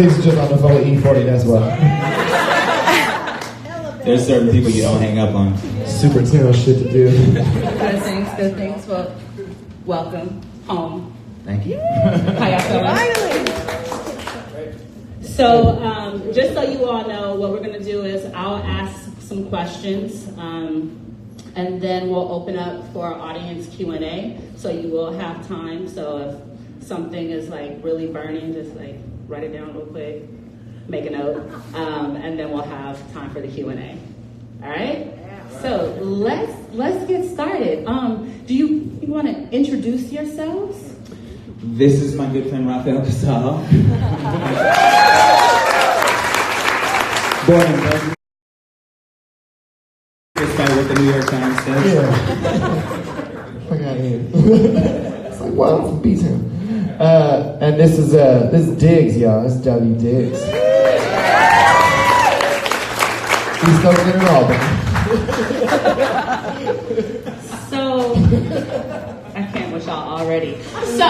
Diggs is just on the phone with E40, that's why. There's certain people you don't hang up on. Super terrible shit to do. Good things. Well, welcome home. Thank you. How y'all feeling? So, just so you all know, what we're gonna do is I'll ask some questions, and then we'll open up for our audience Q&A. So you will have time. So if something is like really burning, just like write it down real quick, make a note, and then we'll have time for the Q&A. All right? So let's get started. Do you want to introduce yourselves? This is my good friend Rafael Casal. Born and bred. Despite what the New York Times says. Yeah. Fuck out of here. It's like, wow, I'm from B-Town. And this is Diggs, y'all. This is W. Diggs. East Oakland and Albany. So, I can't with y'all already. So,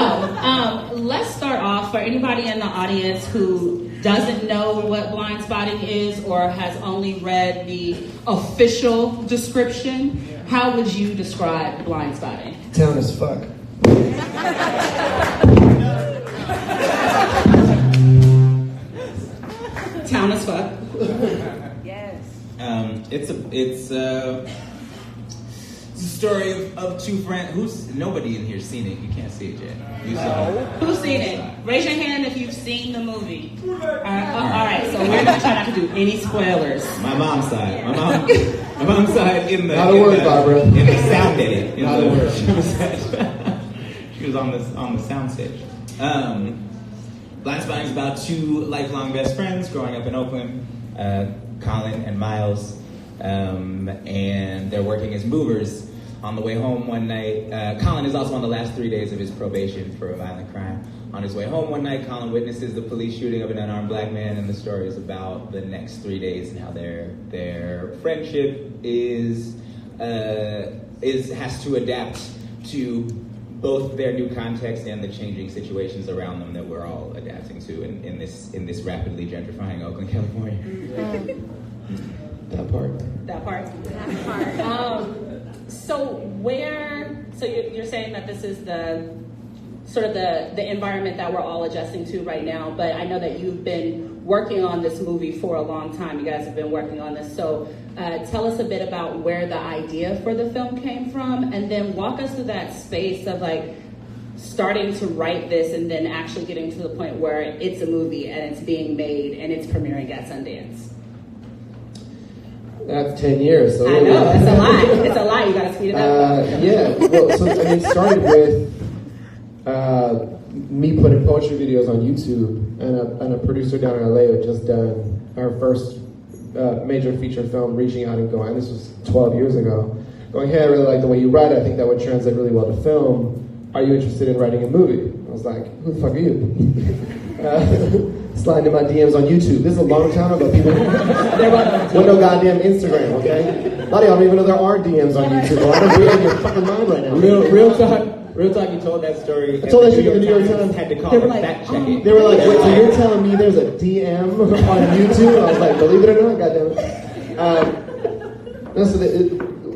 let's start off. For anybody in the audience who doesn't know what Blindspotting is or has only read the official description, how would you describe Blindspotting? Town as fuck. Town as fuck. Yes. It's a story of two friends. Nobody in here's seen it. You can't see it yet. You saw it. Who's seen it? Raise your hand if you've seen the movie. All right, so we're gonna try not to do any spoilers. My mom's side. My mom's side in the. Not a word, Barbara. In the sound edit. Not a word. She was on the sound stage. Blindspotting is about two lifelong best friends growing up in Oakland, Colin and Miles, and they're working as movers. On the way home one night, Colin is also on the last 3 days of his probation for a violent crime. On his way home one night, Colin witnesses the police shooting of an unarmed black man, and the story is about the next 3 days and how their friendship has to adapt to both their new context and the changing situations around them that we're all adapting to in this rapidly gentrifying Oakland, California. That part. So you're saying that this is the sort of the environment that we're all adjusting to right now, but I know that you've been working on this movie for a long time. You guys have been working on this. So tell us a bit about where the idea for the film came from, and then walk us through that space of like starting to write this and then actually getting to the point where it's a movie and it's being made and it's premiering at Sundance. That's 10 years. So I know, it's a lot. It's a lot. You gotta speed it up. Yeah, well, so it started with me putting poetry videos on YouTube, and a producer down in LA had just done our first major feature film, reaching out and going, this was 12 years ago, going, hey, I really like the way you write. I think that would translate really well to film. Are you interested in writing a movie? I was like, who the fuck are you? Sliding in my DMs on YouTube. This is a long time ago. People with no goddamn Instagram, okay? A lot of y'all don't even know there are DMs on YouTube. Well, I don't be in your fucking mind right now. Real talk, you told that story. I told that shit in the New York Times. Had to call her fact check it. They were like, wait, so you're telling me there's a DM on YouTube? I was like, believe it or not, goddamn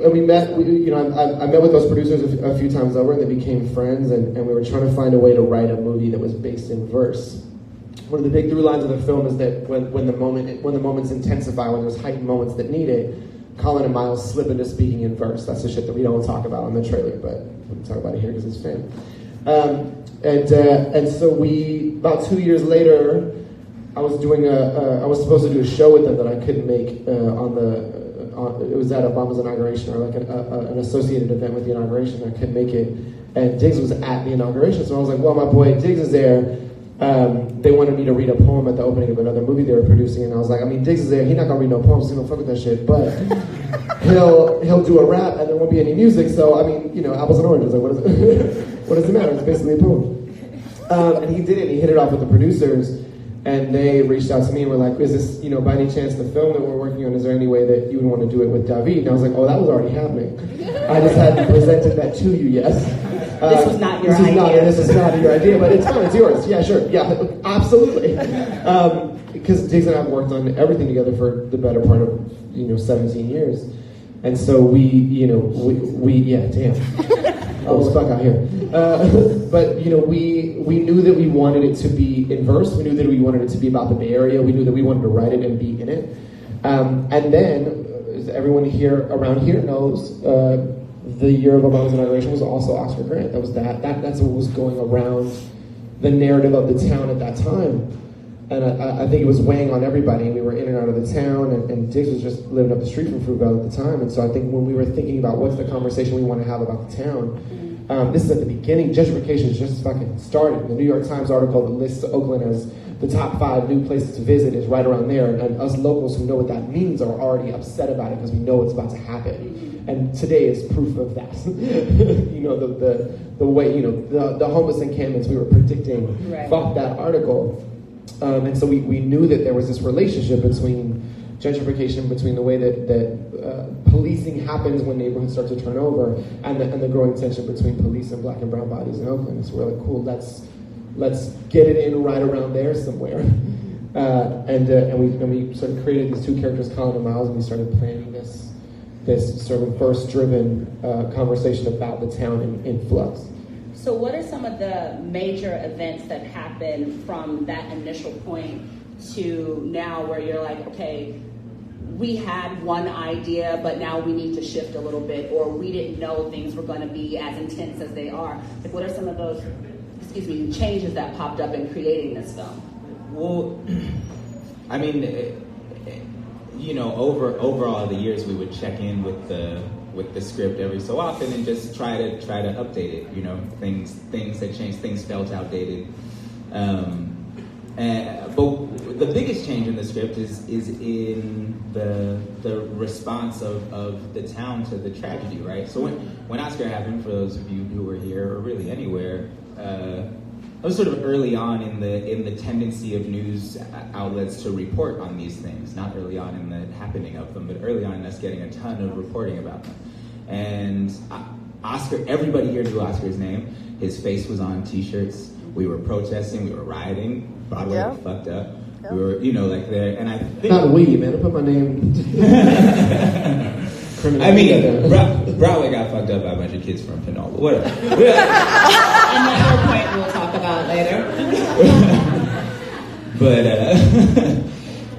it. We met, I met with those producers a few times over, and they became friends, and we were trying to find a way to write a movie that was based in verse. One of the big through lines of the film is that when the moments intensify, when there's heightened moments that need it, Colin and Miles slip into speaking in verse. That's the shit that we don't talk about in the trailer, but we can talk about it here because it's fame. And so about 2 years later, I was supposed to do a show with them that I couldn't make it was at Obama's inauguration, or like an associated event with the inauguration. I couldn't make it, and Diggs was at the inauguration, so I was like, well, my boy Diggs is there. They wanted me to read a poem at the opening of another movie they were producing, and I was like, I mean, Diggs is there, he's not gonna read no poems, he don't fuck with that shit, but he'll do a rap and there won't be any music, so I mean, apples and oranges, like what does it matter? It's basically a poem. And he did it, he hit it off with the producers, and they reached out to me and were like, is this, by any chance the film that we're working on, is there any way that you would want to do it with David? And I was like, oh, that was already happening. I just hadn't presented that to you yet. This was not your idea. This is not your idea, but it's yours. Yeah, sure. Yeah, absolutely. Because Diggs and I have worked on everything together for the better part of 17 years, and so we yeah, damn. I was stuck out here. But we knew that we wanted it to be in verse. We knew that we wanted it to be about the Bay Area. We knew that we wanted to write it and be in it. And then, as everyone around here knows, the year of Obama's inauguration was also Oscar Grant. That's what was going around the narrative of the town at that time. And I think it was weighing on everybody. We were in and out of the town, and Diggs was just living up the street from Fruitvale at the time. And so I think when we were thinking about what's the conversation we want to have about the town, this is at the beginning. Gentrification is just fucking started. The New York Times article that lists Oakland as the top 5 new places to visit is right around there. And us locals who know what that means are already upset about it because we know it's about to happen. And today is proof of that. The way, the homeless encampments we were predicting, fuck that article. And so we knew that there was this relationship between gentrification, between the way that policing happens when neighborhoods start to turn over, and the growing tension between police and black and brown bodies in Oakland. So we're like, cool, let's get it in right around there somewhere. And we sort of created these 2 characters, Colin and Miles, and we started planning this sort of verse-driven conversation about the town in flux. So what are some of the major events that happen from that initial point to now where you're like, okay, we had one idea, but now we need to shift a little bit, or we didn't know things were going to be as intense as they are? Like, what are some of those, changes that popped up in creating this film? Well, I mean, over all the years, we would check in with the script every so often and just try to update it. Things had changed, things felt outdated. But the biggest change in the script is in the response of the town to the tragedy, right? So when Oscar happened, for those of you who were here or really anywhere, I was sort of early on in the tendency of news outlets to report on these things. Not early on in the happening of them, but early on in us getting a ton of reporting about them. And Oscar, everybody here knew Oscar's name. His face was on T-shirts. We were protesting. We were rioting. Broadway was fucked up. Yep. We were, like there. And I think not we, man. I put my name. I mean, Broadway got fucked up by a bunch of kids from Panola. Whatever. Another point we'll talk about later.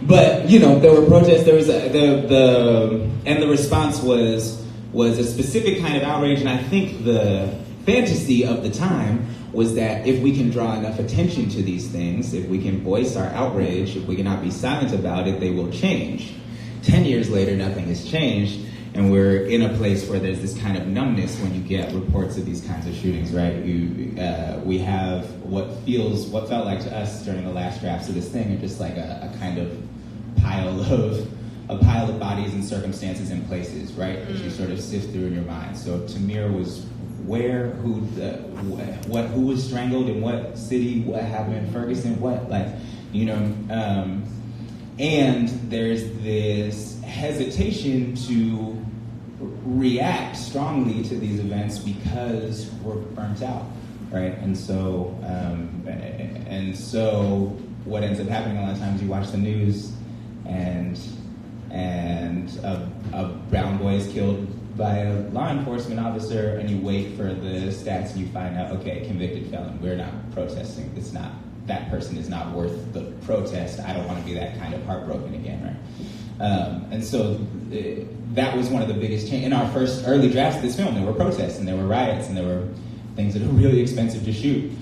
But there were protests. There was and the response was a specific kind of outrage, and I think the fantasy of the time was that if we can draw enough attention to these things, if we can voice our outrage, if we cannot be silent about it, they will change. 10 years later, nothing has changed, and we're in a place where there's this kind of numbness when you get reports of these kinds of shootings, right? We have what felt like to us during the last drafts of this thing are just like a kind of pile of bodies and circumstances and places, right? That you sort of sift through in your mind. So Tamir was where, who was strangled in what city, what happened in Ferguson, and there's this hesitation to react strongly to these events because we're burnt out, right? And so what ends up happening a lot of times, you watch the news and a brown boy is killed by a law enforcement officer, and you wait for the stats and you find out, okay, convicted felon, we're not protesting. It's not, that person is not worth the protest. I don't want to be that kind of heartbroken again, right? And so that was one of the biggest changes. In our first early drafts of this film, there were protests and there were riots and there were things that are really expensive to shoot.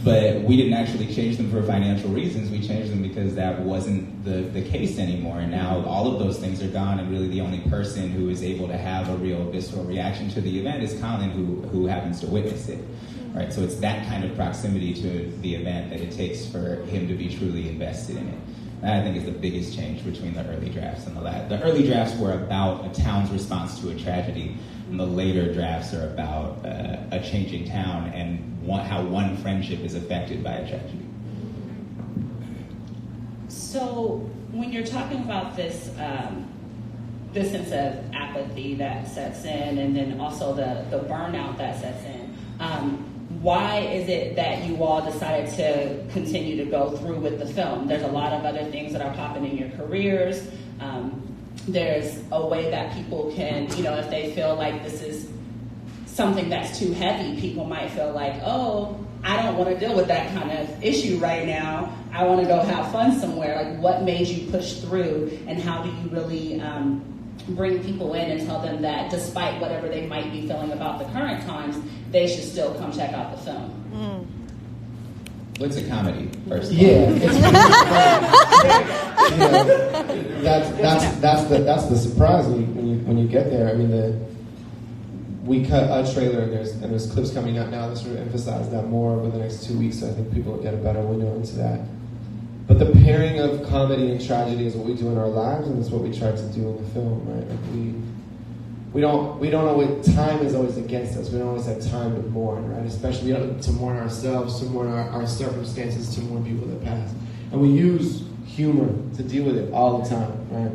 But we didn't actually change them for financial reasons. We changed them because that wasn't the case anymore. And now all of those things are gone, and really the only person who is able to have a real visceral reaction to the event is Colin, who happens to witness it. Right? So it's that kind of proximity to the event that it takes for him to be truly invested in it. That, I think, is the biggest change between the early drafts and the last. The early drafts were about a town's response to a tragedy, and the later drafts are about a changing town and how one friendship is affected by a tragedy. So when you're talking about this sense of apathy that sets in, and then also the burnout that sets in, Why is it that you all decided to continue to go through with the film? There's a lot of other things that are popping in your careers. There's a way that people can, if they feel like this is something that's too heavy, people might feel like, oh, I don't want to deal with that kind of issue right now. I want to go have fun somewhere. Like, what made you push through, and how do you really bring people in and tell them that despite whatever they might be feeling about the current times, they should still come check out the film? What's a comedy, first? Yeah, that's the surprise when you get there. I mean, we cut a trailer, and there's clips coming out now that sort of emphasize that more over the next 2 weeks. So I think people will get a better window into that. But the pairing of comedy and tragedy is what we do in our lives, and it's what we try to do in the film, right? Like we don't always, time is always against us. We don't always have time to mourn, right? Especially to mourn ourselves, to mourn our circumstances, to mourn people that passed. And we use humor to deal with it all the time, right?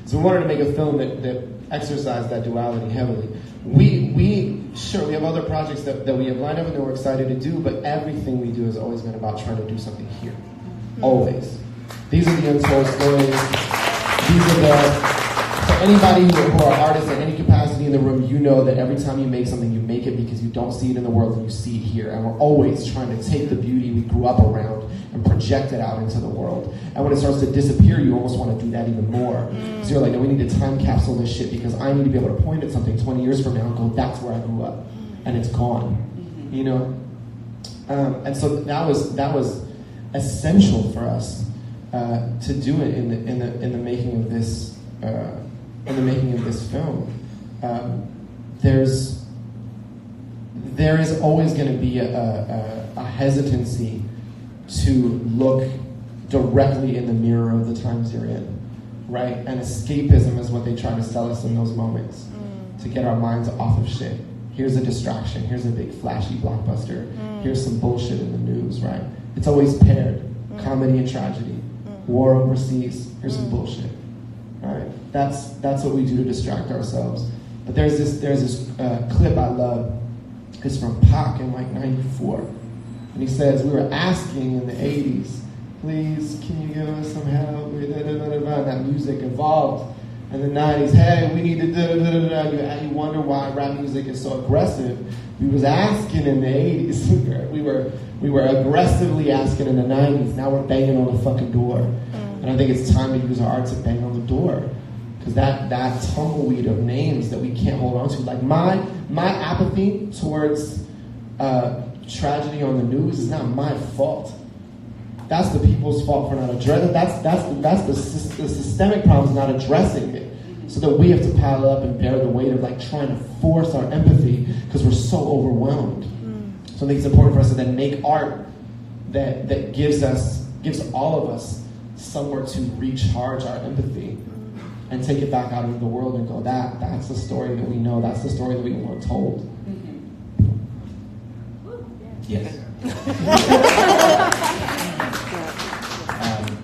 So we wanted to make a film that exercised that duality heavily. We have other projects that we have lined up and that we're excited to do, but everything we do has always been about trying to do something here. Always. These are the untold stories. These are for anybody who are artists at any capacity in the room, you know that every time you make something, you make it because you don't see it in the world and you see it here. And we're always trying to take the beauty we grew up around and project it out into the world. And when it starts to disappear, you almost want to do that even more. So you're like, no, we need to time capsule this shit because I need to be able to point at something 20 years from now and go, that's where I grew up. And it's gone. And so that was essential for us to do it in the making of this film. There is always going to be a hesitancy to look directly in the mirror of the times you're in, right? And escapism is what they try to sell us in those moments to get our minds off of shit. Here's a distraction. Here's a big flashy blockbuster. Here's some bullshit in the news, right? It's always paired. Comedy and tragedy. War overseas. Here's some bullshit. All right? That's what we do to distract ourselves. But there's this clip I love. It's from Pac in like 94. And he says, we were asking in the 80s, please, can you give us some help? And that music evolved. In the 90s, hey, we need to da-da-da-da-da. You wonder why rap music is so aggressive. We was asking in the 80s. We were aggressively asking in the 90s. Now we're banging on the fucking door. And I think it's time to use our art to bang on the door. Because that tumbleweed of names that we can't hold on to. Like my apathy towards tragedy on the news is not my fault. That's the people's fault for not addressing. That's the systemic problem is not addressing it, so that we have to pile up and bear the weight of like trying to force our empathy because we're so overwhelmed. So I think it's important for us to then make art that gives all of us somewhere to recharge our empathy and take it back out into the world and go, that's the story that we know. That's the story that we want told. Yes.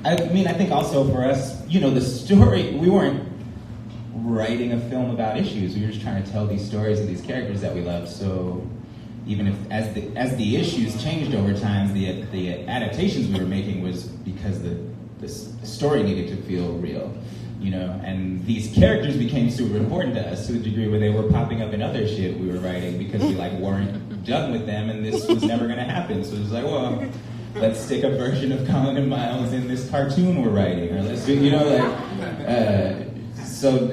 I think also for us, the story, we weren't writing a film about issues. We were just trying to tell these stories of these characters that we love. So even if, as the issues changed over time, the adaptations we were making was because the story needed to feel real. And these characters became super important to us to a degree where they were popping up in other shit we were writing because we weren't done with them and this was never going to happen. So it was like, well, let's stick a version of Colin and Miles in this cartoon we're writing, or let's do, so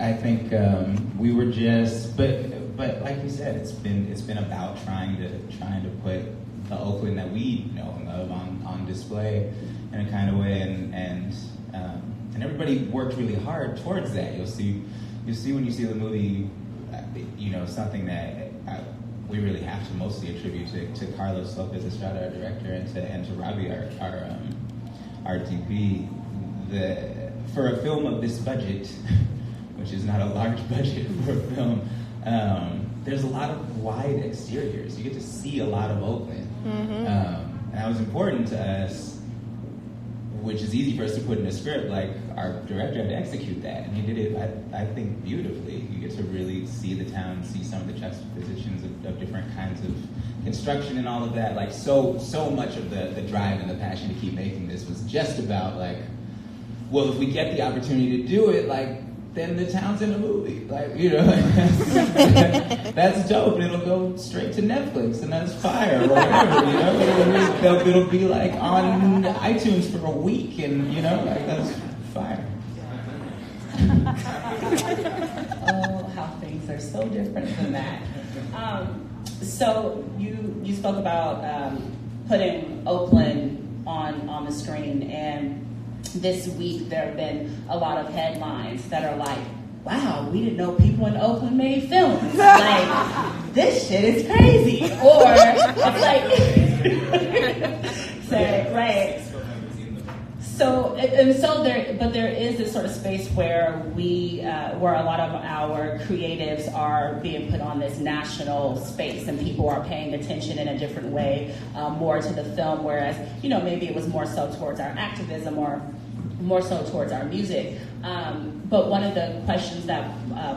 I think we were just, but like you said, it's been about trying to put the Oakland that we know and love on display in a kind of way, and everybody worked really hard towards that. You'll see when you see the movie, something that we really have to mostly attribute to Carlos Lopez Estrada, our director, and to Robbie, our DP. For a film of this budget, which is not a large budget for a film, there's a lot of wide exteriors. You get to see a lot of Oakland, and that was important to us which is easy for us to put in a script. Like, our director had to execute that, and he did it, I think, beautifully. You get to really see the town, see some of the juxtapositions of different kinds of construction and all of that. Like, so much of the drive and the passion to keep making this was just about, like, well, if we get the opportunity to do it, like, then the town's in a movie. Like, you know, that's dope, and it'll go straight to Netflix, and that's fire, or whatever, you know? It'll be, like, on iTunes for a week, and, you know, like, that's fire. Oh, how things are so different than that. So you spoke about putting Oakland on the screen, and this week there have been a lot of headlines that are like, wow, we didn't know people in Oakland made films. Like, this shit is crazy. Or it's like, right. So there is this sort of space where where a lot of our creatives are being put on this national space, and people are paying attention in a different way, more to the film, whereas, you know, maybe it was more so towards our activism or more so towards our music. But one of the questions that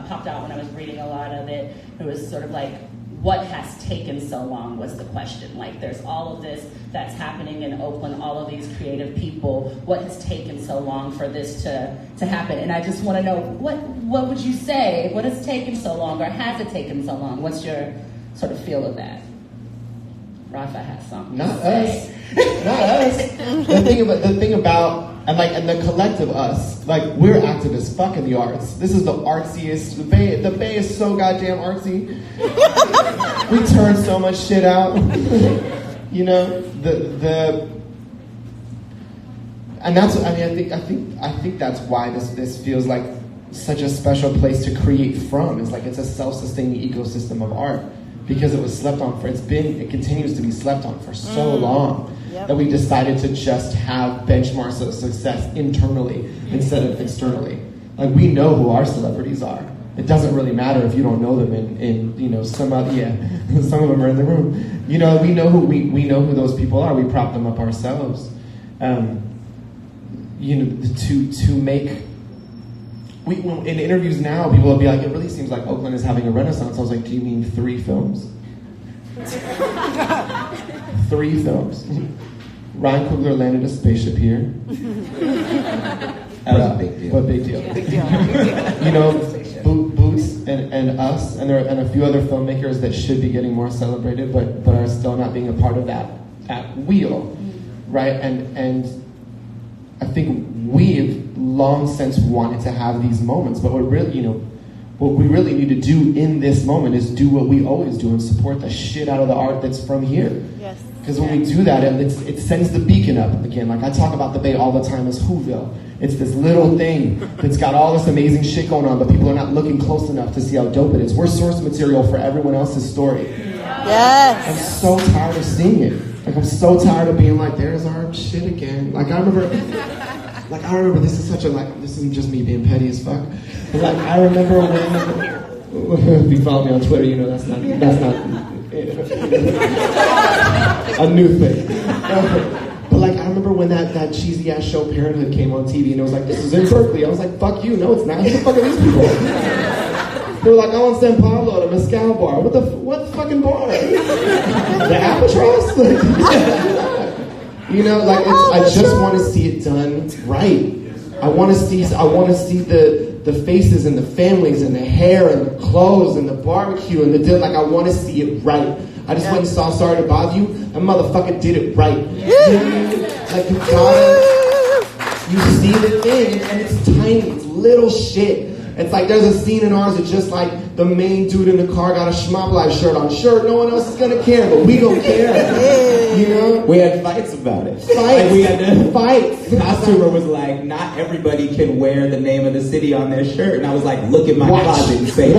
popped out when I was reading a lot of it, it was sort of like, what has taken so long was the question. Like, there's all of this that's happening in Oakland, all of these creative people. What has taken so long for this to happen? And I just want to know, what would you say? What has taken so long, or has it taken so long? What's your sort of feel of that? Rafa has something. Not us. Not us. The thing about and the collective us, like, we're active as fuck in the arts. This is the artsiest. The Bay is so goddamn artsy. We turn so much shit out. You know, and that's, I mean, I think that's why this feels like such a special place to create from. It's like, it's a self-sustaining ecosystem of art, because it was slept on for, it continues to be slept on for so long. Yep. That we decided to just have benchmarks of success internally instead of externally. Like, we know who our celebrities are. It doesn't really matter if you don't know them in you know, some of them are in the room. You know, we know who those people are. We prop them up ourselves. You know, to make. In interviews now, people will be like, it really seems like Oakland is having a renaissance. I was like, do you mean 3 films? 3 films. Ryan Coogler landed a spaceship here. That was a big deal. What big deal? Big deal. You know, Boots and us, and a few other filmmakers that should be getting more celebrated, but are still not being a part of that wheel, right? And I think we've long since wanted to have these moments, but what we really need to do in this moment is do what we always do and support the shit out of the art that's from here. Yes. Because when we do that, it sends the beacon up again. Like, I talk about the Bay all the time as Whoville. It's this little thing that's got all this amazing shit going on, but people are not looking close enough to see how dope it is. We're source material for everyone else's story. Yes. I'm so tired of seeing it. Like, I'm so tired of being like, there's our shit again. Like, I remember this is such a, like, this isn't just me being petty as fuck. But, like, I remember when, if you follow me on Twitter, you know that's not a new thing. But, like, I remember when that cheesy ass show Parenthood came on TV, and it was like, this is in Berkeley. I was like, fuck you, no it's not. Who the fuck are these people? They were like, I want San Pablo at a mezcal bar. What fucking bar? The Albatross? You know, like, I just want to see it done right. I want to see the faces and the families and the hair and the clothes and the barbecue and the dinner. Like, I want to see it right. I just went and saw Sorry to Bother You. That motherfucker did it right. Like, you see the thing, and it's tiny, it's little shit. It's like, there's a scene in ours that's just like, the main dude in the car got a Schmob Life shirt on. Sure, no one else is gonna care, but we don't care. You know? We had fights about it. Fights. Like, we had to fights. The costumer was like, not everybody can wear the name of the city on their shirt. And I was like, look at my closet and say,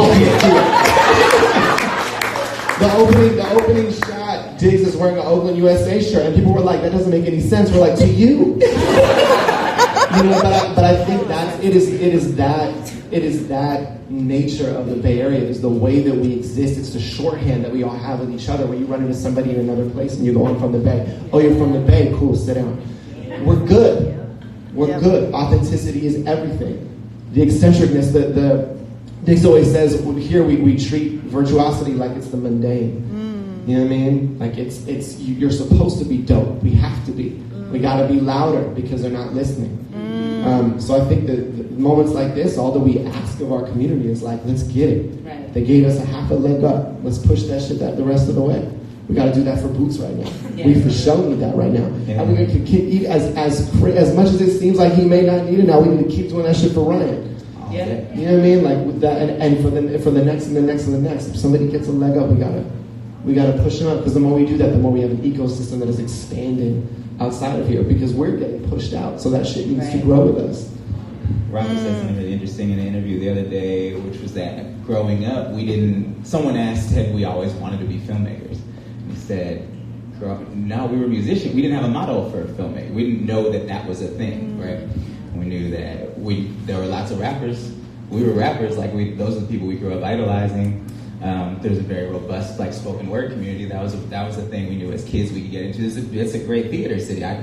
The opening shot, Diggs is wearing an Oakland, USA shirt, and people were like, that doesn't make any sense. We're like, to you. You know, but I think it is that nature of the Bay Area. It is the way that we exist. It's the shorthand that we all have with each other. When you run into somebody in another place and you go, I'm from the Bay. Oh, you're from the Bay? Cool, sit down. We're good. We're good. Authenticity is everything. The eccentricness, the Dix always says here we treat virtuosity like it's the mundane. You know what I mean? Like you're supposed to be dope. We have to be. We got to be louder because they're not listening. So I think that moments like this, all that we ask of our community is like, let's get it. Right. They gave us a half a leg up. Let's push that shit the rest of the way. We got to do that for Boots right now. Yeah. We for sure need that right now. Yeah. And we're going to keep, as much as it seems like he may not need it now, we need to keep doing that shit for Ryan. Yeah. You know what I mean? Like with that, and for the next and the next and the next. If somebody gets a leg up, we gotta push them up, because the more we do that, the more we have an ecosystem that is expanding outside of here, because we're getting pushed out. So that shit needs to grow with us. Robert said something really interesting in an interview the other day, which was that growing up, someone asked, had we always wanted to be filmmakers? And he said, no, we were musicians. We didn't have a motto for a filmmaker. We didn't know that was a thing, right? We knew that there were lots of rappers. We were rappers, those are the people we grew up idolizing. There's a very robust spoken word community. That was a thing we knew as kids we could get into. It's a great theater city. I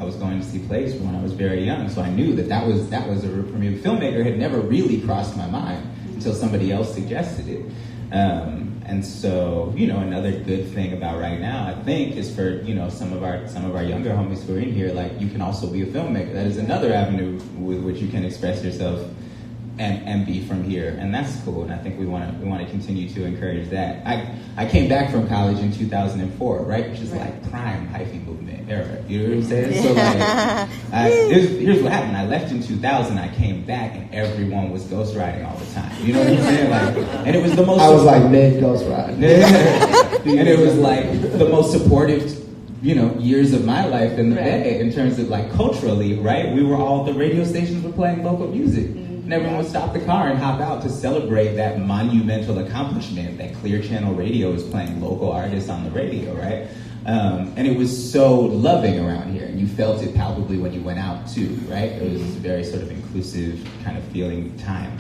was going to see plays when I was very young, so I knew that was a route for me. Filmmaker had never really crossed my mind until somebody else suggested it. And so, another good thing about right now, I think, is for, some of our younger homies who are in here, you can also be a filmmaker. That is another avenue with which you can express yourself and be from here, and that's cool. And I think we want to continue to encourage that. I came back from college in 2004, right, which is prime hyphy movement era. You know what I'm saying? So here's what happened. I left in 2000. I came back, and everyone was ghostwriting all the time. You know what I'm saying? And it was the most. I was mid ghostwriting, and it was the most supportive. Years of my life in the Bay in terms of culturally, right? The radio stations were playing local music. And everyone would stop the car and hop out to celebrate that monumental accomplishment that Clear Channel Radio is playing local artists on the radio, right? And it was so loving around here, and you felt it palpably when you went out too, right? It was a very sort of inclusive kind of feeling time.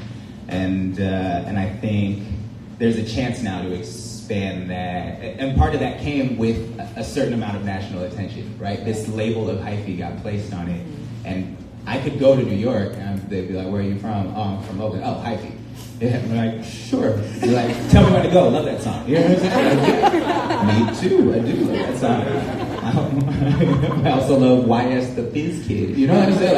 And I think there's a chance now to expand that, and part of that came with a certain amount of national attention, right? This label of hyphy got placed on it, and I could go to New York and they'd be like, "Where are you from?" "Oh, I'm from Oakland." "Oh, hyphy." Yeah, I'm like, "Sure." They're like, "Tell me where to go." "Love that song." You know what I'm saying? Me too. I do love that song. I also love YS the Fizz Kid. You know what I'm saying?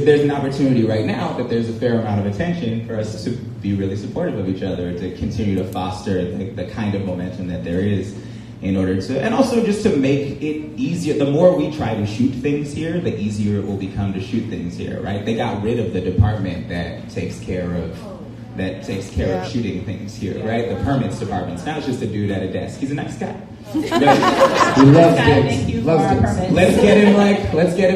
There's an opportunity right now that there's a fair amount of attention for us to be really supportive of each other, to continue to foster the kind of momentum that there is, in order to, and also just to make it easier. The more we try to shoot things here, the easier it will become to shoot things here, right? They got rid of the department that takes care of shooting things here, right? The permits department. Now it's just a dude at a desk. He's a nice guy. He loves things.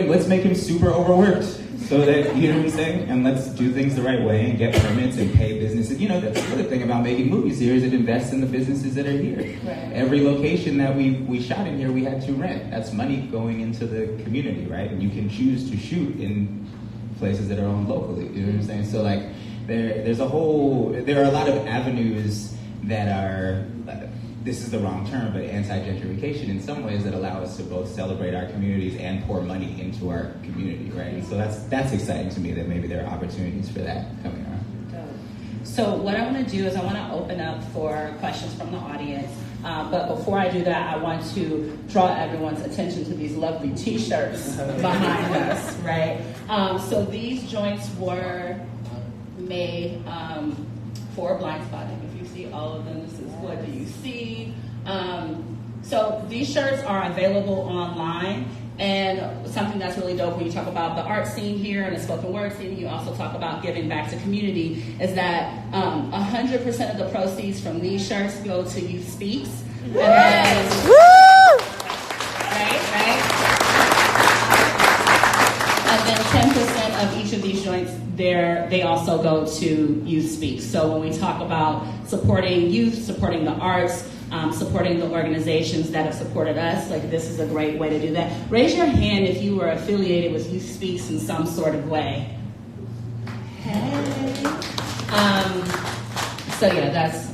Let's make him super overworked. So that, you know what I'm saying? And let's do things the right way and get permits and pay businesses. That's the other thing about making movies here, is it invests in the businesses that are here. Right. Every location that we shot in here, we had to rent. That's money going into the community, right? And you can choose to shoot in places that are owned locally. You know what I'm saying? So there are a lot of avenues that are, this is the wrong term, but anti-gentrification in some ways, that allow us to both celebrate our communities and pour money into our community, right? And so that's exciting to me, that maybe there are opportunities for that coming around. So what I want to do is I want to open up for questions from the audience. But before I do that, I want to draw everyone's attention to these lovely t-shirts behind us, right? So these joints were made for Blindspotting. If you see all of them, this is what do you see. So these shirts are available online, and something that's really dope when you talk about the art scene here and the spoken word scene, you also talk about giving back to community, is that 100% of the proceeds from these shirts go to Youth Speaks. And then, right? And then 10% of each of these joints, they also go to Youth Speaks. So when we talk about supporting youth, supporting the arts, supporting the organizations that have supported us, this is a great way to do that. Raise your hand if you were affiliated with Youth Speaks in some sort of way. Hey. So yeah, that's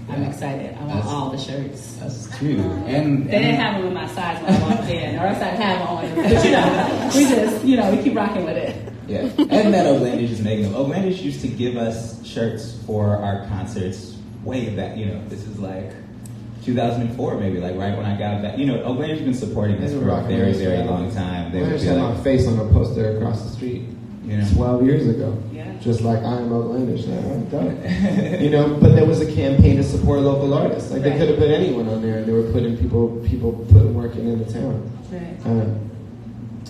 I'm excited. I want all the shirts. That's true. And they didn't have them in my size when I walked in, or else I'd have them on. But we just, we keep rocking with it. Yeah, and that Oaklandish is making them. Oaklandish used to give us shirts for our concerts way back. This is like 2004, maybe, like right when I got back. Oaklandish has been supporting us for a very, very long time. They would had my face on a poster across the street 12 years ago. Yeah. Just like I am Oaklandish now. I'm done. But there was a campaign to support local artists. Like they could have put anyone on there, and they were putting people putting work in the town. Right.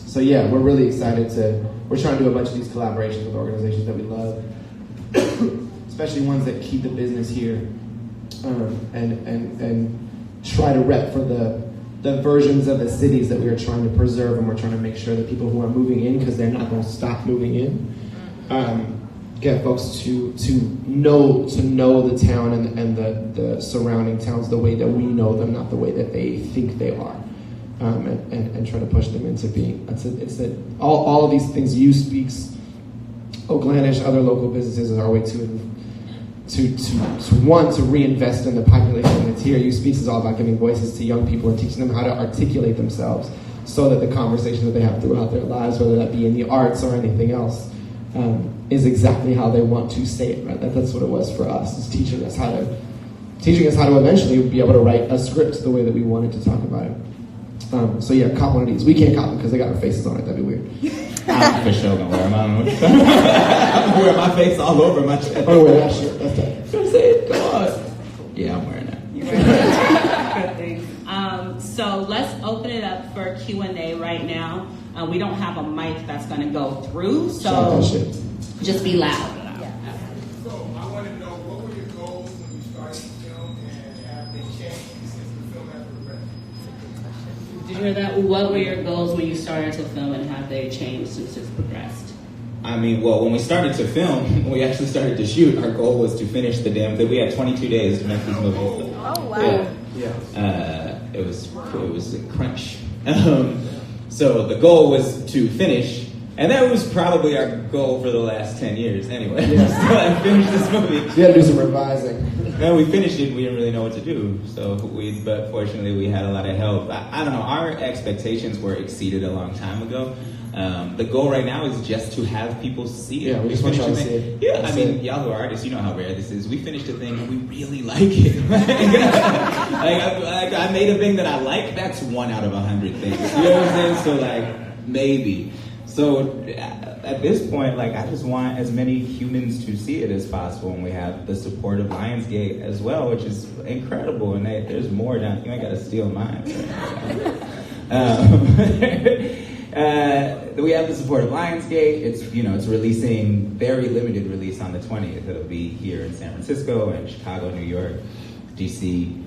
So yeah, we're really excited we're trying to do a bunch of these collaborations with organizations that we love, especially ones that keep the business here, and try to rep for the versions of the cities that we are trying to preserve, and we're trying to make sure that people who are moving in, because they're not going to stop moving in, get folks to know the town and the surrounding towns the way that we know them, not the way that they think they are. And try to push them into being. All of these things. You Speaks, Oaklandish, other local businesses are our way to reinvest in the population that's here. You Speaks is all about giving voices to young people and teaching them how to articulate themselves, so that the conversations that they have throughout their lives, whether that be in the arts or anything else, is exactly how they want to say it. Right? That's what it was for us. Is teaching us how to eventually be able to write a script the way that we wanted to talk about it. So yeah, cop one of these. We can't cop them because they got our faces on it. That'd be weird. I'm for sure gonna wear them. I'm gonna wear my face all over my chest. Oh, wear that shit. That's tight. Come say it. Come on. Yeah, I'm wearing that. Good thing. So let's open it up for Q&A right now. We don't have a mic that's going to go through, so just be loud. So I want to know, what were your goals when you started the film, and have they changed since the film has progressed? Did you hear that? What were your goals when you started to film, and have they changed since it's progressed? I mean, well, when we started to film, when we actually started to shoot, our goal was to finish the damn thing. We had 22 days to make this movie. Oh, wow. Yeah. It was a crunch. So the goal was to finish, and that was probably our goal for the last 10 years anyway. Yeah. So I finished this movie. You had to do some revising. Then we finished it, we didn't really know what to do. But fortunately we had a lot of help. I don't know, our expectations were exceeded a long time ago. The goal right now is just to have people see it. Yeah, we just want y'all to see it. Yeah, I mean, y'all who are artists, you know how rare this is. We finished a thing and we really like it. I made a thing that I like. That's 1 out of 100 things. You know what I'm saying? So maybe. So at this point, I just want as many humans to see it as possible, and we have the support of Lionsgate as well, which is incredible. And there's more down. You ain't got to steal mine. We have the support of Lionsgate. It's releasing very limited release on the 20th. It'll be here in San Francisco and Chicago, New York, DC.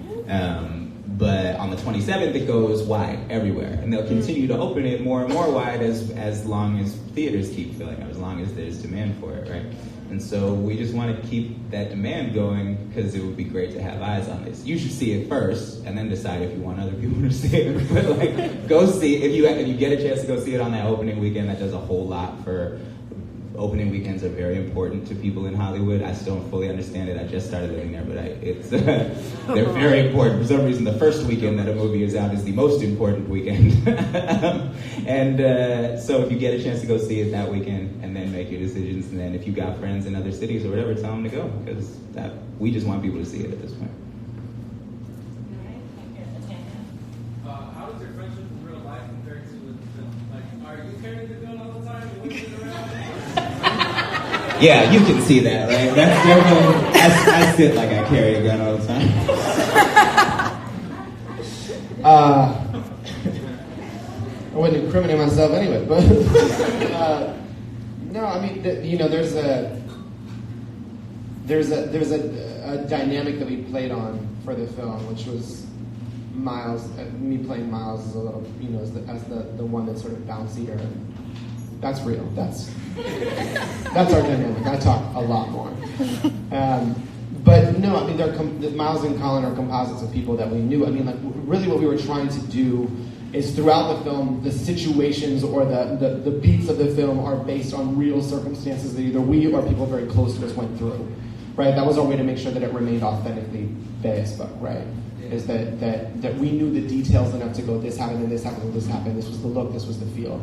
But on the 27th, it goes wide everywhere, and they'll continue to open it more and more wide as long as theaters keep filling up, as long as there's demand for it, right? And so we just want to keep that demand going, because it would be great to have eyes on this. You should see it first, and then decide if you want other people to see it. But go see it. If you get a chance to go see it on that opening weekend, that does a whole lot for. Opening weekends are very important to people in Hollywood. I still don't fully understand it. I just started living there, but they're very important. For some reason, the first weekend that a movie is out is the most important weekend. So if you get a chance to go see it that weekend, and then make your decisions, and then if you got friends in other cities or whatever, tell them to go, because we just want people to see it at this point. How does your friendship in real life compare to the film? Are you carrying the gun all the time? Yeah, you can see that, right? That's definitely. I sit like I carry a gun all the time. I wouldn't incriminate myself anyway, but no, I mean, there's a dynamic that we played on for the film, which was Miles. Me playing Miles is a little, as the one that's sort of bouncier. That's real. That's our dynamic. I talk a lot more. But no, I mean, Miles and Colin are composites of people that we knew. I mean, really what we were trying to do is throughout the film, the situations or the beats of the film are based on real circumstances that either we or people very close to us went through. right? That was our way to make sure that it remained authentically Bay as fuck, right? Is that we knew the details enough to go, this happened and this happened and this happened. This was the look, this was the feel.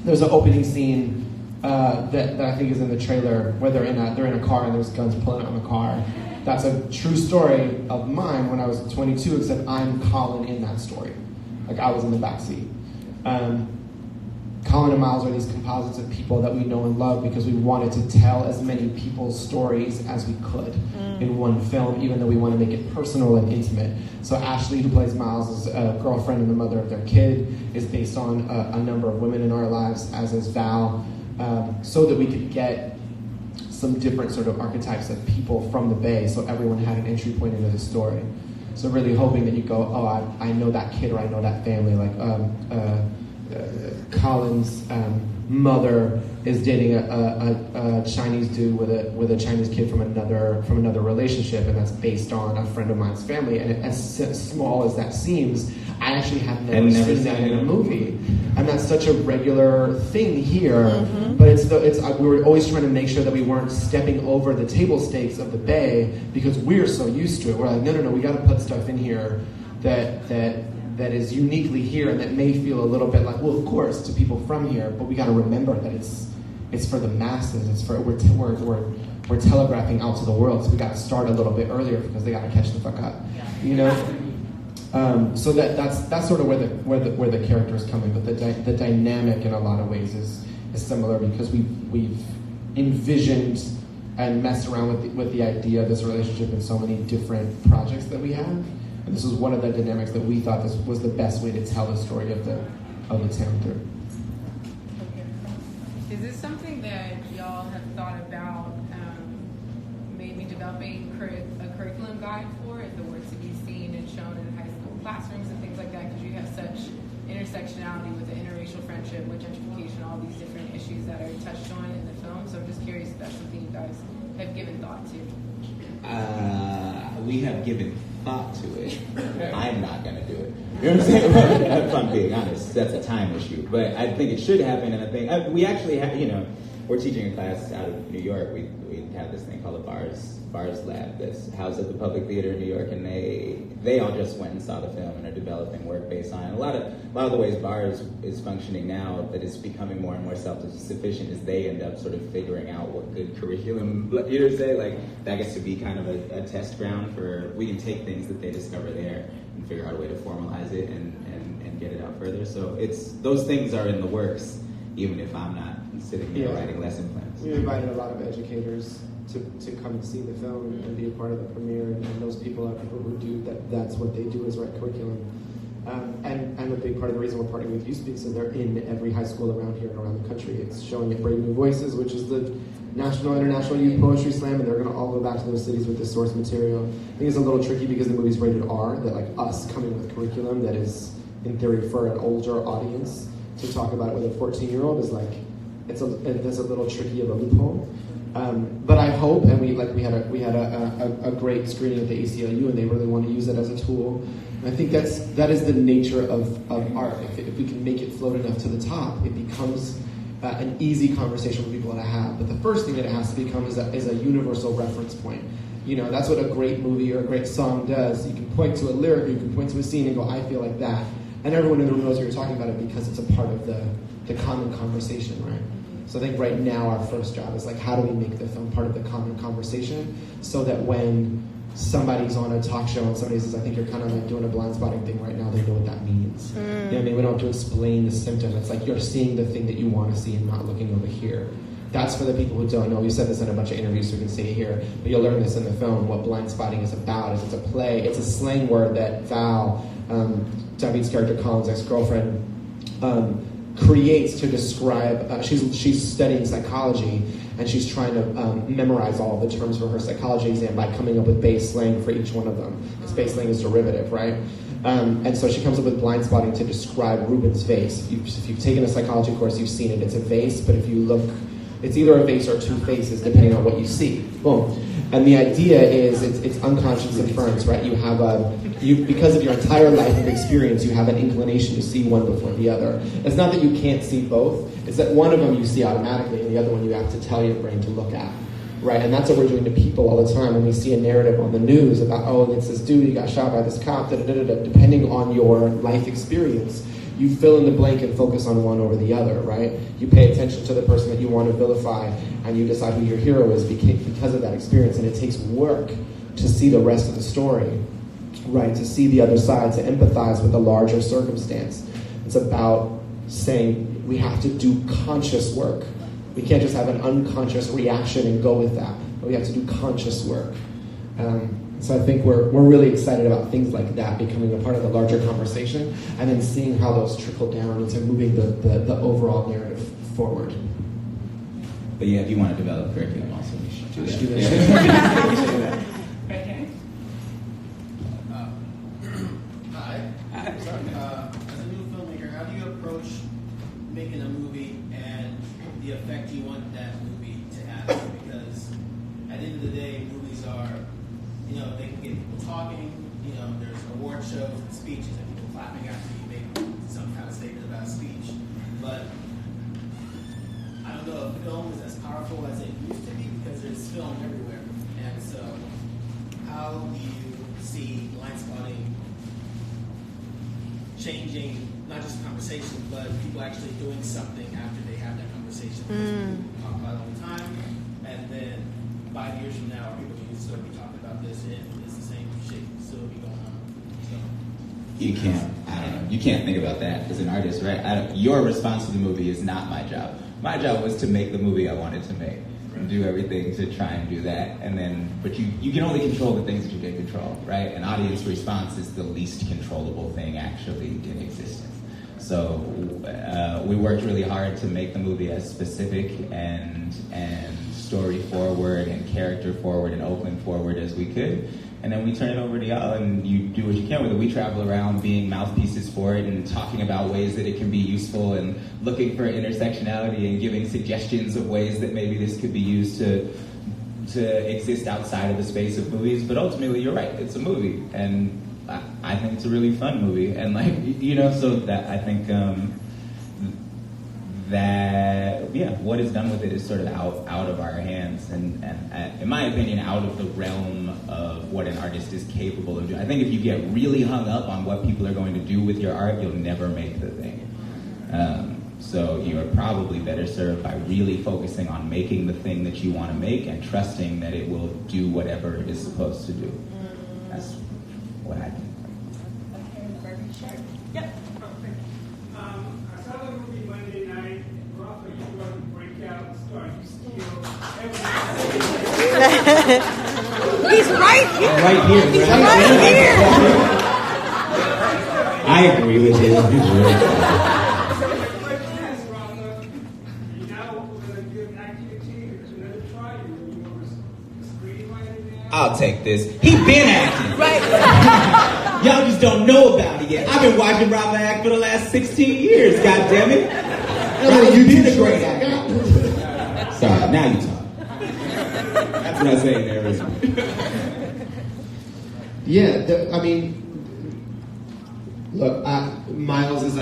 There's an opening scene that I think is in the trailer where they're in a car and there's guns pulling out in the car. That's a true story of mine when I was 22, except I'm Colin in that story. Like, I was in the backseat. Colin and Miles are these composites of people that we know and love because we wanted to tell as many people's stories as we could in one film, even though we want to make it personal and intimate. So Ashley, who plays Miles' girlfriend and the mother of their kid, is based on a number of women in our lives, as is Val, so that we could get some different sort of archetypes of people from the Bay, so everyone had an entry point into the story. So really hoping that you go, oh, I know that kid or I know that family, like Colin's mother is dating a Chinese dude with a Chinese kid from another relationship, and that's based on a friend of mine's family. And as small as that seems, I actually have never seen that in a movie, and that's such a regular thing here. But we were always trying to make sure that we weren't stepping over the table stakes of the Bay because we're so used to it. We're like, no, we got to put stuff in here that is uniquely here and that may feel a little bit like, well, of course, to people from here, but we got to remember that it's for the masses. It's for we're telegraphing out to the world, so we got to start a little bit earlier because they got to catch the fuck up, you know. So that's sort of where the character is coming, but the dynamic in a lot of ways is similar because we've envisioned and messed around with the idea of this relationship in so many different projects that we have. And this was one of the dynamics that we thought this was the best way to tell the story of the town through. Is this something that y'all have thought about maybe developing a curriculum guide for if it were to be seen and shown in high school classrooms and things like that? Because you have such intersectionality with the interracial friendship, with gentrification, all these different issues that are touched on in the film. So I'm just curious if that's something you guys have given thought to. We have given thought to it. I'm not going to do it. You know what I'm saying? If I'm being honest, that's a time issue. But I think it should happen, and I think we actually have, we're teaching a class out of New York. We have this thing called a Bars Lab that's housed at the Public Theater in New York, and they all just went and saw the film and are developing work based on it. A lot of the ways Bars is functioning now, that is becoming more and more self-sufficient, is they end up sort of figuring out what good curriculum, like that gets to be kind of a test ground for, we can take things that they discover there and figure out a way to formalize it and get it out further. So those things are in the works, even if I'm not sitting here writing lesson plans. We invited a lot of educators to come and see the film and be a part of the premiere, and those people are people who do that's what they do, is write curriculum. And a big part of the reason we're partnering with YouSpeak is they're in every high school around here and around the country. It's showing at Brave New Voices, which is the National International Youth Poetry Slam, and they're going to all go back to those cities with this source material. I think it's a little tricky because the movie's rated R, that like us coming with curriculum that is, in theory, for an older audience, to talk about it with a 14-year-old is like, that's a little tricky of a loophole. But I hope, and we had a great screening at the ACLU, and they really want to use it as a tool. And I think that is the nature of art. If we can make it float enough to the top, it becomes an easy conversation for people to have. But the first thing that it has to become is a universal reference point. That's what a great movie or a great song does. You can point to a lyric, or you can point to a scene and go, I feel like that. And everyone in the room knows you're talking about it because it's a part of the common conversation, right? So I think right now our first job is like, how do we make the film part of the common conversation so that when somebody's on a talk show and somebody says, I think you're kind of like doing a Blindspotting thing right now, they know what that means. You know what I mean? We don't have to explain the symptom. It's like you're seeing the thing that you want to see and not looking over here. That's for the people who don't know. We said this in a bunch of interviews, so we can say it here, but you'll learn this in the film. What Blindspotting is about is it's a play. It's a slang word that Val, David's character Colin's ex-girlfriend, creates to describe, she's studying psychology, and she's trying to memorize all the terms for her psychology exam by coming up with base slang for each one of them. Because base slang is derivative, right? And so she comes up with Blindspotting to describe Rubens' vase. If you've taken a psychology course, you've seen it. It's a vase, but if you look, it's either a vase or two faces, depending on what you see. Boom. And the idea is it's unconscious inference, right? You have because of your entire life of experience, you have an inclination to see one before the other. It's not that you can't see both. It's that one of them you see automatically, and the other one you have to tell your brain to look at. right? And that's what we're doing to people all the time. When we see a narrative on the news about, oh, it's this dude, he got shot by this cop, depending on your life experience, you fill in the blank and focus on one over the other, right? You pay attention to the person that you want to vilify, and you decide who your hero is because of that experience. And it takes work to see the rest of the story, right? To see the other side, to empathize with the larger circumstance. It's about saying we have to do conscious work. We can't just have an unconscious reaction and go with that. But we have to do conscious work. So I think we're really excited about things like that becoming a part of the larger conversation, and then seeing how those trickle down into moving the overall narrative forward. But yeah, if you want to develop curriculum also, we should do that. Okay. Hi. Sorry. As a new filmmaker, how do you approach making a movie and the effect you want that movie to have? Because at the end of the day, movies are, they can get people talking. There's award shows and speeches and people clapping after you make some kind of statement about a speech. But I don't know if film is as powerful as it used to be because there's film everywhere. And so, how do you see Blindspotting changing not just conversation, but people actually doing something after they have that conversation? Because people talk about it all the time, and then 5 years from now, people can still be talking about this, and it's the same shit still be going on. So. You can't, I don't know, you can't think about that as an artist, right? Your response to the movie is not my job. My job was to make the movie I wanted to make. And do everything to try and do that, and then, but you can only control the things that you can control, right? An audience response is the least controllable thing actually in existence. So we worked really hard to make the movie as specific and story forward and character forward and Oakland forward as we could. And then we turn it over to y'all, and you do what you can with it. We travel around being mouthpieces for it and talking about ways that it can be useful and looking for intersectionality and giving suggestions of ways that maybe this could be used to exist outside of the space of movies. But ultimately, you're right, it's a movie. And I think it's a really fun movie. And so that I think that, what is done with it is sort of out of our hands, and in my opinion, out of the realm of what an artist is capable of doing. I think if you get really hung up on what people are going to do with your art, you'll never make the thing. So you are probably better served by really focusing on making the thing that you want to make and trusting that it will do whatever it is supposed to do. That's what I think. Yep. I saw the movie Monday night. Rafael, you were to break out and start. You steal everything. He's right here. Right here. He's right here. I agree with you. I'll take this. He been acting. Right. Y'all just don't know about it yet. I've been watching Rafa act for the last 16 years, goddammit. Rafa's been a great actor. Sorry, now you talk. That's what I say in everything. Yeah, look, Miles is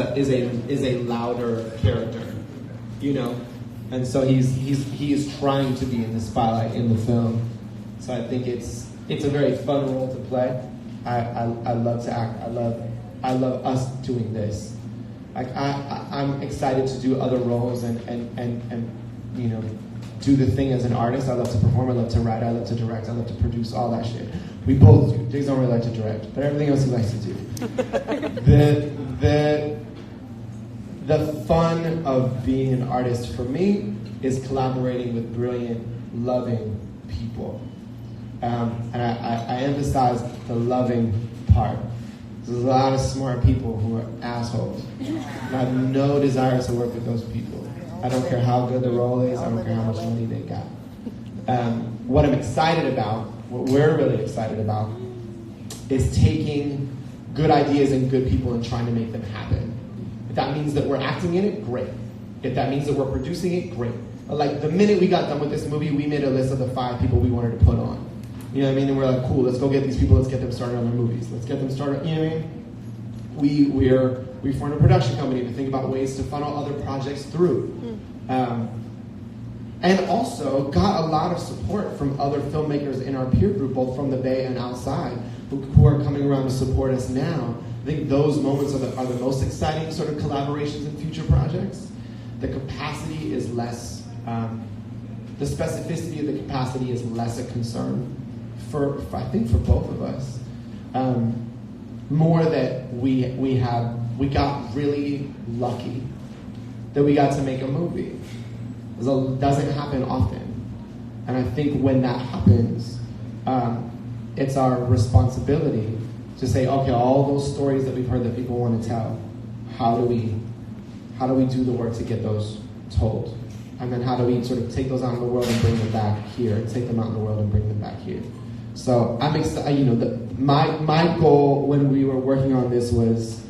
a louder character, and so he is trying to be in the spotlight in the film. So I think it's a very fun role to play. I love to act. I love us doing this. I'm excited to do other roles and do the thing as an artist. I love to perform. I love to write. I love to direct. I love to produce all that shit. We both do. Diggs don't really like to direct, but everything else he likes to do. The fun of being an artist for me is collaborating with brilliant, loving people. And I emphasize the loving part. There's a lot of smart people who are assholes. And I have no desire to work with those people. I don't care how good the role is. I don't care how much money they got. What I'm excited about, what we're really excited about, is taking good ideas and good people and trying to make them happen. If that means that we're acting in it, great. If that means that we're producing it, great. Like the minute we got done with this movie, we made a list of the 5 people we wanted to put on. You know what I mean? And we're like, cool, let's go get these people, let's get them started on their movies. Let's get them started, you know what I mean? We formed a production company to think about ways to funnel other projects through. And also got a lot of support from other filmmakers in our peer group, both from the Bay and outside, who are coming around to support us now. I think those moments are the most exciting sort of collaborations in future projects. The capacity is less, the specificity of the capacity is less a concern for I think for both of us. More that we got really lucky that we got to make a movie. It doesn't happen often. And I think when that happens, it's our responsibility to say, okay, all those stories that we've heard that people want to tell, how do we do the work to get those told? And then how do we sort of take those out in the world and bring them back here, take them out in the world and bring them back here? So I'm excited, my goal when we were working on this was,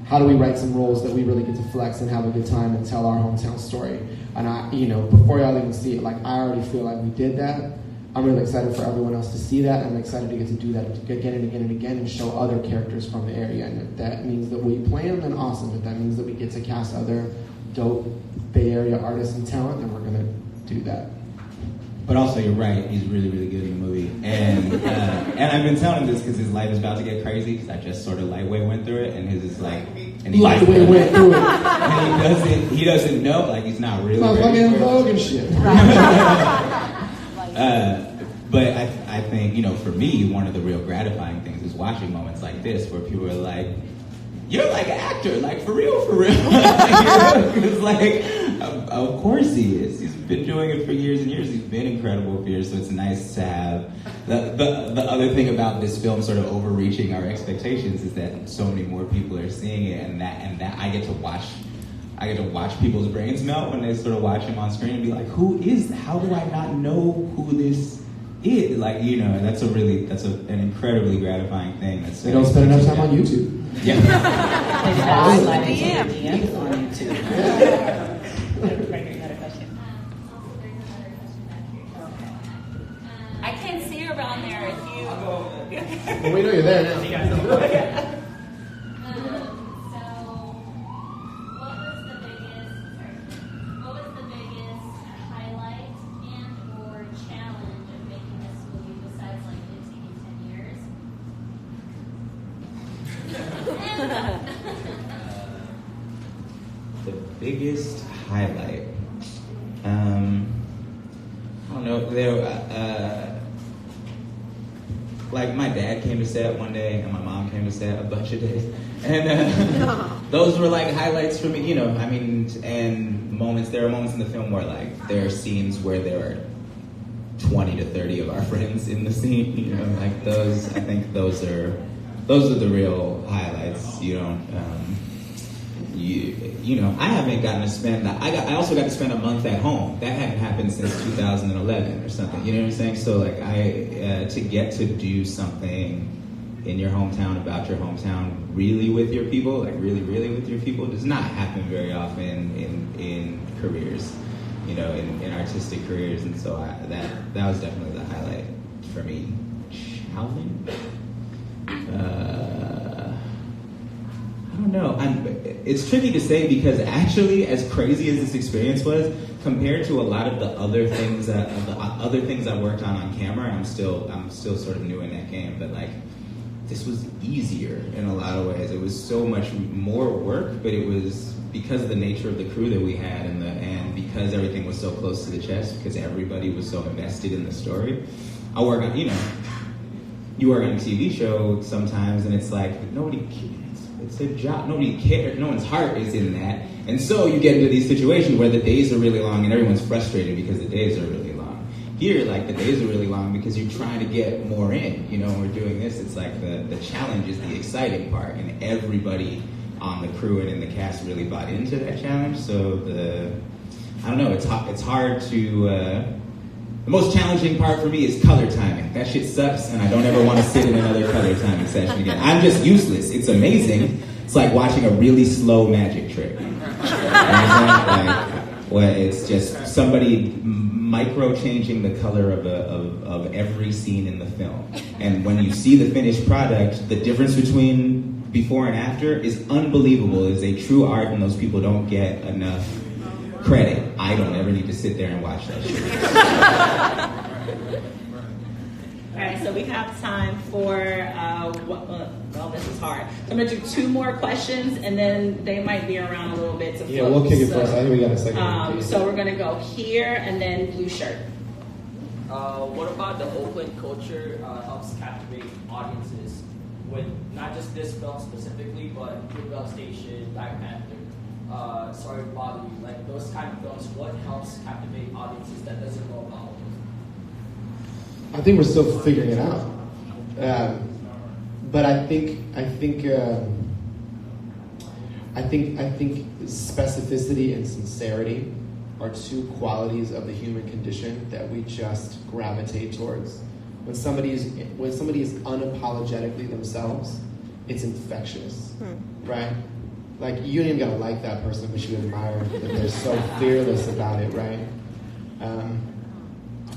how do we write some roles that we really get to flex and have a good time and tell our hometown story? And before y'all even see it, I already feel like we did that. I'm really excited for everyone else to see that. I'm excited to get to do that again and again and again and show other characters from the area. And if that means that we play them, then awesome. If that means that we get to cast other dope Bay Area artists and talent, then we're gonna do that. But also, you're right. He's really, really good in the movie, and I've been telling him this because his life is about to get crazy. Because I just sort of lightweight went through it, and his is like, and he lightweight went through it, and he doesn't know, like he's not really. Not fucking Vogue and shit. But I think for me, one of the real gratifying things is watching moments like this where people are like, "You're like an actor, like for real, for real." It's like, of course he is. He's been doing it for years and years. He's been incredible for years, so it's nice to have. The other thing about this film sort of overreaching our expectations is that so many more people are seeing it, and that I get to watch people's brains melt when they sort of watch him on screen and be like, who is that? How do I not know who this is? That's an incredibly gratifying thing. They don't spend enough time on YouTube. Yeah. DMs on YouTube. I can't see her around there if you. Well, we know you're there now. What was the biggest highlight and or challenge of making this movie besides it taking 10 years? The biggest highlight. I don't know. Like my dad came to set one day, and my mom came to set a bunch of days, and those were like highlights for me. And moments. There are moments in the film where there are scenes where there are 20 to 30 of our friends in the scene. Like those. I think those are the real highlights. I haven't gotten to spend. I also got to spend a month at home. That hadn't happened since 2011 or something. You know what I'm saying? So to get to do something in your hometown about your hometown, really with your people, really, really with your people, does not happen very often in careers. In artistic careers, and so that was definitely the highlight for me. Challenge. I don't know. It's tricky to say because actually, as crazy as this experience was, compared to a lot of the other things that I worked on camera, I'm still sort of new in that game. But this was easier in a lot of ways. It was so much more work, but it was because of the nature of the crew that we had and because everything was so close to the chest, because everybody was so invested in the story. I work on you work on a TV show sometimes, and it's like nobody. It's a job. Nobody cares. No one's heart is in that. And so you get into these situations where the days are really long and everyone's frustrated because the days are really long. Here, the days are really long because you're trying to get more in. When we're doing this, it's like the challenge is the exciting part, and everybody on the crew and in the cast really bought into that challenge. So I don't know. It's hard to. The most challenging part for me is color timing. That shit sucks, and I don't ever want to sit in another color timing session again. I'm just useless. It's amazing. It's like watching a really slow magic trick. It's just somebody micro-changing the color of every scene in the film. And when you see the finished product, the difference between before and after is unbelievable. It's a true art, and those people don't get enough credit. I don't ever need to sit there and watch that shit. All right, so we have time for, this is hard. I'm going to do 2 more questions, and then they might be around a little bit to Yeah, float. we'll kick it first. I think we got a second. So we're going to go here, and then blue shirt. What about the Oakland culture helps captivate audiences with not just this film specifically, but Blue Bell Station, Black Panther, Sorry to Bother You, like those kind of films? What helps captivate audiences that doesn't know about Oakland? I think we're still figuring it out. But I think specificity and sincerity are 2 qualities of the human condition that we just gravitate towards. When somebody is unapologetically themselves, it's infectious, right? Like, you don't even gotta like that person, but you admire that they're so fearless about it, right?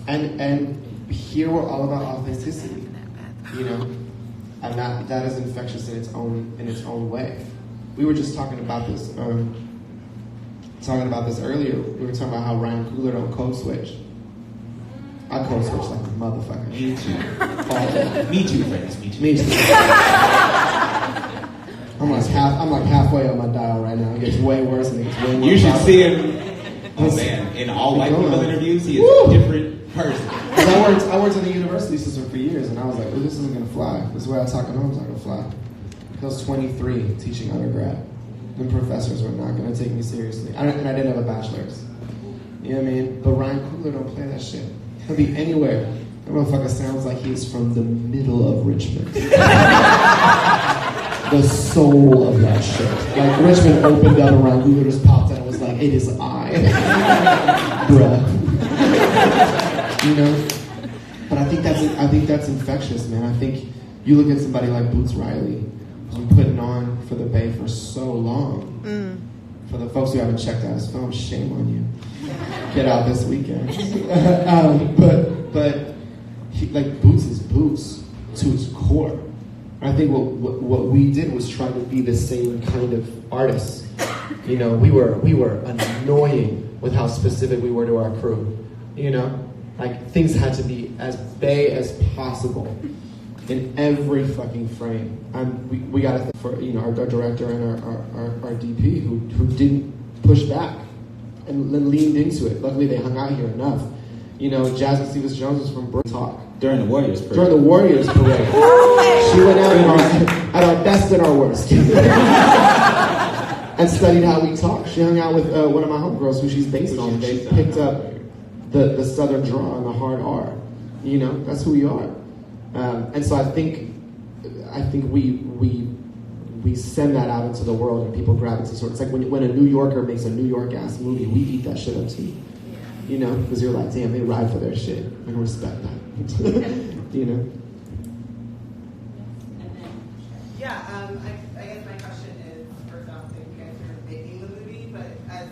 And here we're all about authenticity, you know, and that is infectious in its own way. We were just talking about this earlier. We were talking about how Ryan Coogler don't code switch. I code switch like a motherfucker. Me too. Me too, friends. Me too. Me too. I'm like halfway on my dial right now. It gets way worse and it gets way more. You should see him. Oh man, in all white people interviews, he is a different person. I worked in the university system for years, and I was like, oh, this isn't gonna fly. This is where I talk at home is not gonna fly. I was 23 teaching undergrad. The professors were not gonna take me seriously. And I didn't have a bachelor's. You know what I mean? But Ryan Coogler don't play that shit. He'll be anywhere. That motherfucker sounds like he's from the middle of Richmond. The soul of that shit. Like, Richmond opened up and Ryan Coogler just popped out and was like, it is I. Bruh. You know? But I think that's infectious, man. I think you look at somebody like Boots Riley, who's been putting on for the Bay for so long. For the folks who haven't checked out his film, shame on you. Get out this weekend. But he, like, Boots is Boots to his core. I think what we did was try to be the same kind of artists. You know, we were annoying with how specific we were to our crew. You know, like, things had to be as Bay as possible in every fucking frame. And we got to thank for, you know, our director and our DP who didn't push back and leaned into it. Luckily, they hung out here enough. You know, Jasmine Stevens-Jones was from Brooklyn Talk. During the Warriors parade. She went out at our best and our worst. And studied how we talk. She hung out with one of my homegirls who she's based on. They picked up the southern draw and the hard R. You know, that's who we are. And so I think we send that out into the world and people gravitate towards it. It's like when a New Yorker makes a New York ass movie, we eat that shit up too. You know, because you're like, damn, they ride for their shit. I can respect that. You know? Yeah, I guess my question is, first off, if you guys are making the movie, but as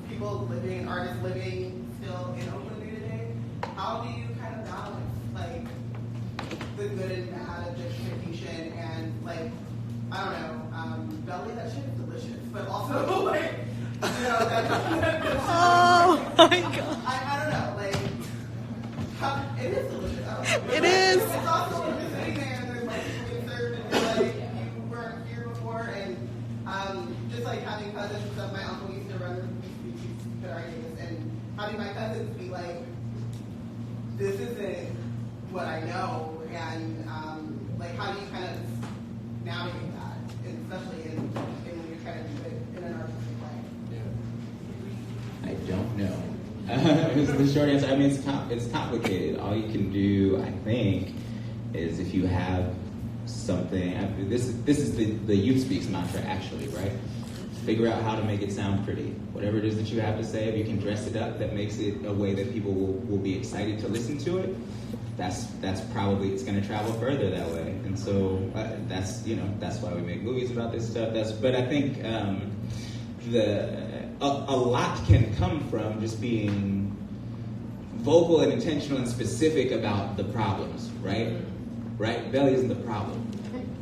people living, artists living still in Oakland day-to-day, how do you kind of balance, like, the good and bad of gentrification and, like, I don't know, belly, that shit is delicious, but also, like, you know, that's oh my god. I don't know, like, it is delicious. I don't know. It is. It's also when you're sitting there and there's like people being served and you're like, you weren't here before, and just like having cousins and stuff. My uncle used to run the ideas, and having my cousins be like, this isn't what I know, and like, how do you kind of navigate that, and especially in when you're trying to do it in an artistic way? I don't know. It's the short answer. I mean, it's complicated. All you can do, I think, is if you have something. This is the Youth Speaks mantra, actually, right? Figure out how to make it sound pretty. Whatever it is that you have to say, if you can dress it up, that makes it a way that people will be excited to listen to it. That's probably, it's going to travel further that way. And so that's why we make movies about this stuff. But I think a lot can come from just being vocal and intentional and specific about the problems, right? Right? Belly isn't the problem.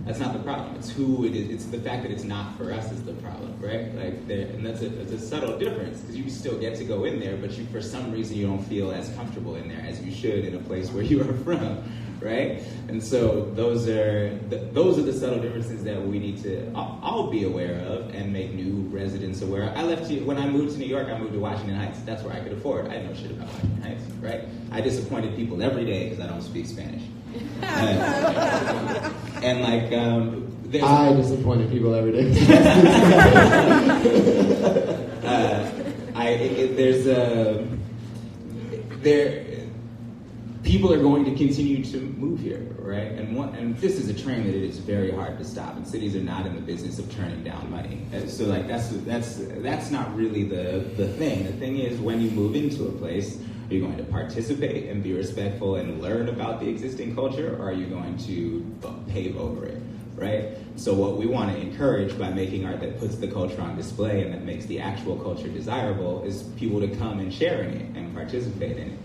That's not the problem. It's who it is. It's the fact that it's not for us is the problem, right? Like, and that's a subtle difference, because you still get to go in there, but you, for some reason, you don't feel as comfortable in there as you should in a place where you are from, right? And so those are the subtle differences that we need to all be aware of and make new residents aware of. When I moved to New York, I moved to Washington Heights. That's where I could afford. I had no shit about Washington Heights, right? I disappointed people every day because I don't speak Spanish. And like, I disappointed people every day. People are going to continue to move here, right? And this is a train that it is very hard to stop. And cities are not in the business of turning down money. So like that's not really the thing. The thing is, when you move into a place, are you going to participate and be respectful and learn about the existing culture, or are you going to pave over it, right? So what we want to encourage by making art that puts the culture on display and that makes the actual culture desirable is people to come and share in it and participate in it,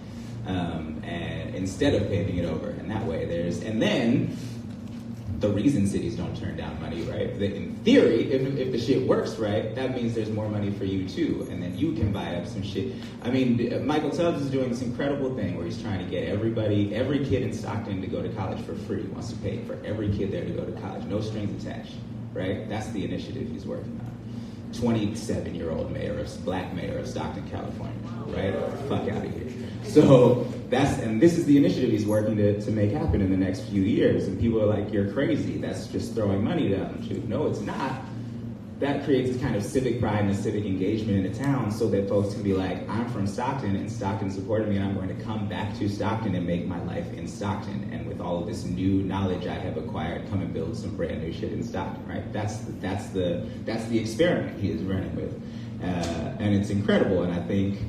and instead of paving it over. And that way and then the reason cities don't turn down money, right? In theory, if the shit works right, that means there's more money for you too, and then you can buy up some shit. I mean, Michael Tubbs is doing this incredible thing where he's trying to get every kid in Stockton to go to college for free. He wants to pay for every kid there to go to college, no strings attached, right? That's the initiative he's working on. 27-year-old black mayor of Stockton, California, right? Fuck out of here. So this is the initiative he's working to make happen in the next few years. And people are like, you're crazy. That's just throwing money down the tube. No, it's not. That creates a kind of civic pride and a civic engagement in a town so that folks can be like, I'm from Stockton and Stockton supported me, and I'm going to come back to Stockton and make my life in Stockton. And with all of this new knowledge I have acquired, come and build some brand new shit in Stockton, right? That's the experiment he is running with. And it's incredible. And I think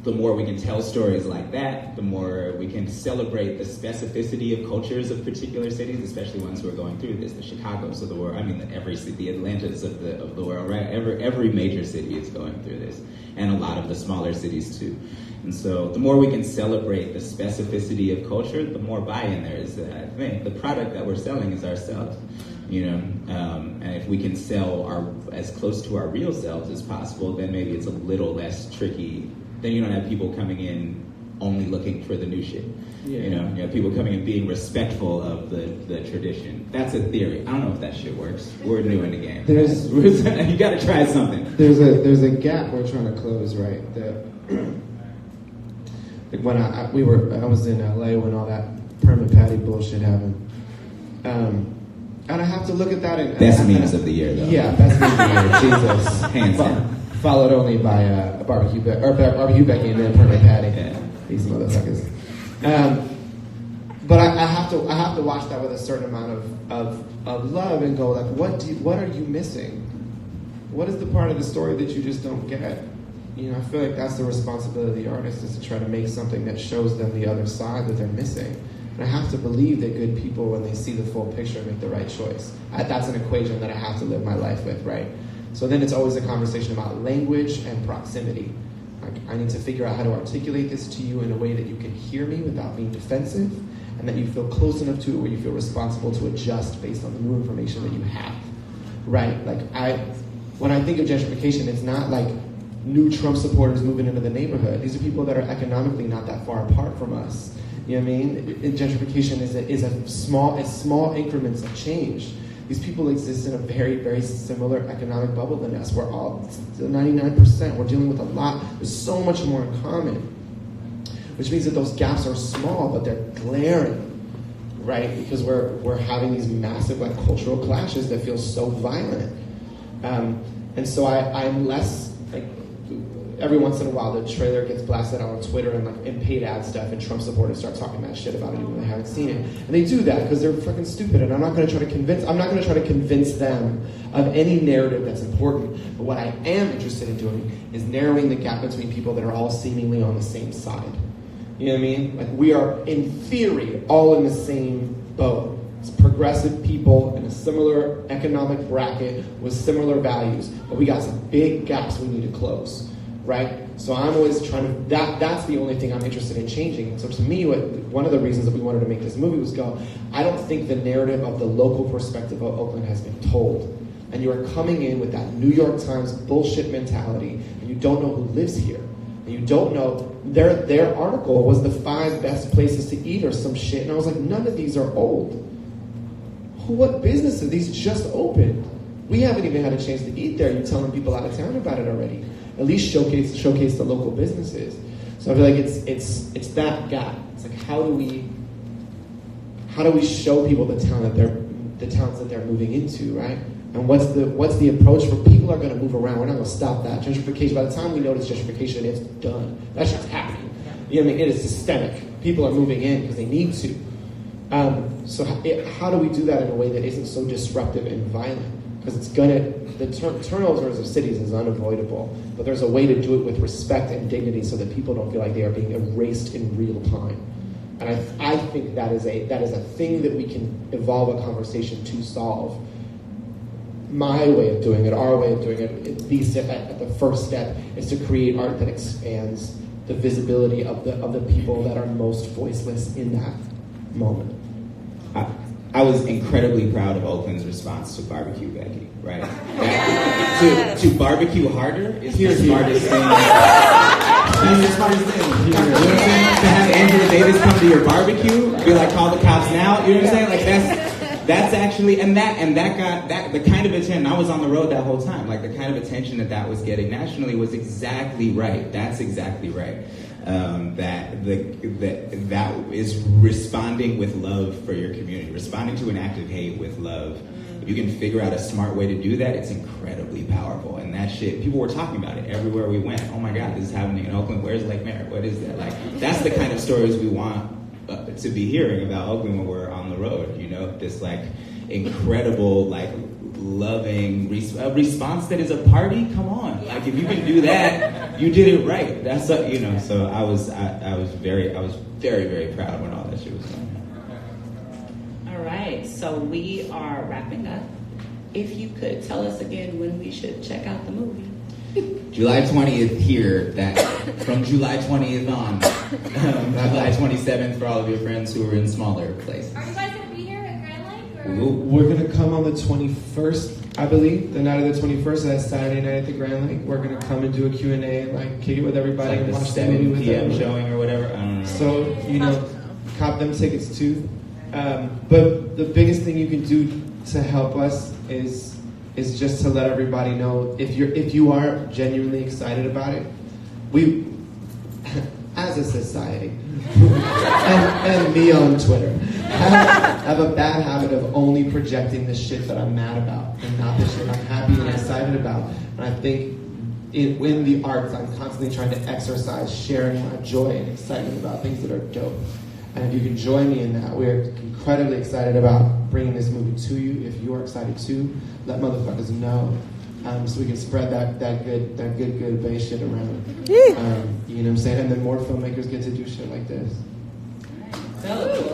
the more we can tell stories like that, the more we can celebrate the specificity of cultures of particular cities, especially ones who are going through this, the Chicagos of the world, every city, the Atlantas of the world, right? Every major city is going through this, and a lot of the smaller cities too. And so the more we can celebrate the specificity of culture, the more buy-in there is. I think the product that we're selling is ourselves, and if we can sell as close to our real selves as possible, then maybe it's a little less tricky. Then you don't have people coming in only looking for the new shit. Yeah. You have people coming in being respectful of the tradition. That's a theory. I don't know if that shit works. We're new in the game. You got to try something. There's a gap we're trying to close, right? When I was in LA when all that permit patty bullshit happened, and I have to look at that. Best memes of the year, though. Yeah, best memes of the year. Jesus, hands down. Followed only by a barbecue Becky and then permit patty. Yeah. These motherfuckers. But I have to watch that with a certain amount of love and go like, what are you missing? What is the part of the story that you just don't get? I feel like that's the responsibility of the artist, is to try to make something that shows them the other side that they're missing. And I have to believe that good people, when they see the full picture, make the right choice. That's an equation that I have to live my life with, right? So then it's always a conversation about language and proximity. Like, I need to figure out how to articulate this to you in a way that you can hear me without being defensive, and that you feel close enough to it where you feel responsible to adjust based on the new information that you have, right? Like, when I think of gentrification, it's not like new Trump supporters moving into the neighborhood. These are people that are economically not that far apart from us. You know what I mean? Gentrification is small increments of change. These people exist in a very, very similar economic bubble than us. We're all 99%. We're dealing with a lot. There's so much more in common, which means that those gaps are small, but they're glaring, right? Because we're having these massive cultural clashes that feel so violent. And so I'm less every once in a while the trailer gets blasted out on Twitter and paid ad stuff, and Trump supporters start talking that shit about it even though they haven't seen it. And they do that because they're fucking stupid, and I'm not going to try to convince them of any narrative that's important. But what I am interested in doing is narrowing the gap between people that are all seemingly on the same side. You know what I mean? Like, we are, in theory, all in the same boat. It's progressive people in a similar economic bracket with similar values, but we got some big gaps we need to close. right? So I'm always trying to, that's the only thing I'm interested in changing. So to me, one of the reasons that we wanted to make this movie was I don't think the narrative of the local perspective of Oakland has been told. And you are coming in with that New York Times bullshit mentality, and you don't know who lives here. And you don't know, their article was the 5 best places to eat or some shit, and I was like, none of these are old. What businesses? These just opened. We haven't even had a chance to eat there. You're telling people out of town about it already. At least showcase the local businesses. So I feel like it's that gap. It's like how do we show people the towns that they're moving into, right? And what's the approach for people are going to move around? We're not going to stop that gentrification. By the time we notice gentrification, it's done. That shit's happening. You know what I mean? It is systemic. People are moving in because they need to. So how do we do that in a way that isn't so disruptive and violent? Because the turnovers of cities is unavoidable, but there's a way to do it with respect and dignity so that people don't feel like they are being erased in real time. And I think that is a thing that we can evolve a conversation to solve. My way of doing it, our way of doing it, at least at the first step, is to create art that expands the visibility of the people that are most voiceless in that moment. I was incredibly proud of Oakland's response to Barbecue Becky, right? To barbecue harder is the smartest thing. That's the smartest thing. You know what I'm saying? To have Angela Davis come to your barbecue, be like, call the cops now. You know what I'm saying? Like that's actually, and that got the kind of attention. I was on the road that whole time. Like the kind of attention that was getting nationally was exactly right. That's exactly right. That is responding with love for your community, responding to an act of hate with love. If you can figure out a smart way to do that, it's incredibly powerful. And that shit, people were talking about it everywhere we went. Oh my God, this is happening in Oakland. Where's Lake Merritt? What is that? Like, that's the kind of stories we want to be hearing about Oakland when we're on the road. You know, this like incredible, like loving response that is a party. Come on, like if you can do that, you did it right. That's you know. So I was very very proud when all that shit was going on. All right, so we are wrapping up. If you could tell us again when we should check out the movie. July 20th here, that from July 20th on, July 27th for all of your friends who are in smaller places. Are you guys going to be here at Grand Lake? Or? We're going to come on the 21st, I believe, the night of the 21st, that's Saturday night at the Grand Lake. We're going to come and do a Q&A and like kick it with everybody and watch the movie with them. Showing or whatever, I don't know. So, you know, cop them tickets too. But the biggest thing you can do to help us is just to let everybody know if you are genuinely excited about it. We, as a society, and me on Twitter, have a bad habit of only projecting the shit that I'm mad about and not the shit I'm happy and excited about. And I think in the arts, I'm constantly trying to exercise sharing my joy and excitement about things that are dope. And if you can join me in that, we're incredibly excited about bringing this movie to you. If you are excited too, let motherfuckers know, so we can spread that good bass shit around. You know what I'm saying? And then more filmmakers get to do shit like this. So